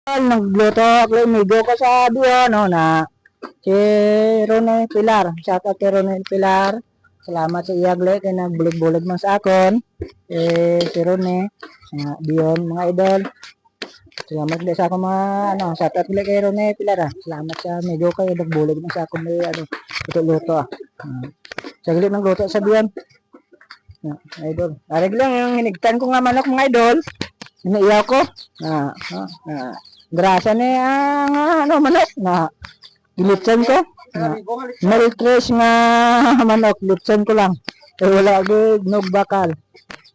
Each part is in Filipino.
Nagluto ako amigo ko sa diyon no na si Ronel Pilar. Shout out kay Ronel Pilar. Salamat sa iyagle kay nagbulig-bulig man sa akon. Si Ronel diyon mga idol. Salamat din sa akong mga shout out ulit kay Ronel Pilar. Salamat sa amigo kay nagbulig man sa akon may luto. Saglit ng luto sa diyon. Idol. Arig lang yung hinigtan ko nga manok mga idol. Iniiyaw ko. Grasa ni ang manok na gilitsan ko. Maltresh nga manok, litsan ko lang. Wala gid nog bakal.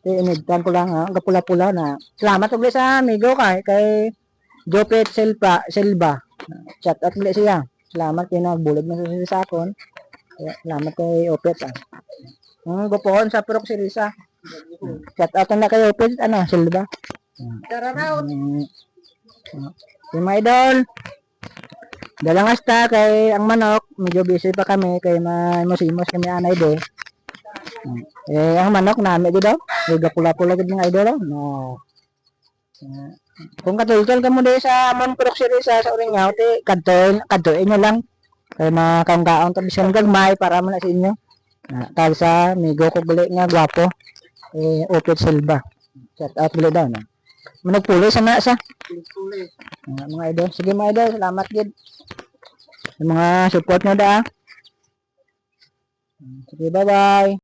Inigtan ko lang ang kapula-pula na. Salamat ulit sa amigo kay Jopet Silva. Chat out ulit siya. Salamat kay nagbulig na sa akon. Salamat kay Opet. Gupoon sa Purok Sirisa. Chat out na kay Opet Silva. Tararaut. Mga idol. Dalang hasta kay ang manok, medyo busy pa kami kay masimos kami anay de. Ang manok nami gid daw. Pula-pula gid mga idol no. Kung katultol ka mo di sa amon Purok Sirisa sa Uringaw ti kadtoin nyo lang kay makanggaon ta bisan gagmay para man sa inyo. Tag sa migo ko gali nga gwapo. Opet Silva. Shout out gali daw no. Managpuli sana sa mga idol. Sige mga idol, salamat gid sa mga support nyo da. Sige, bye-bye.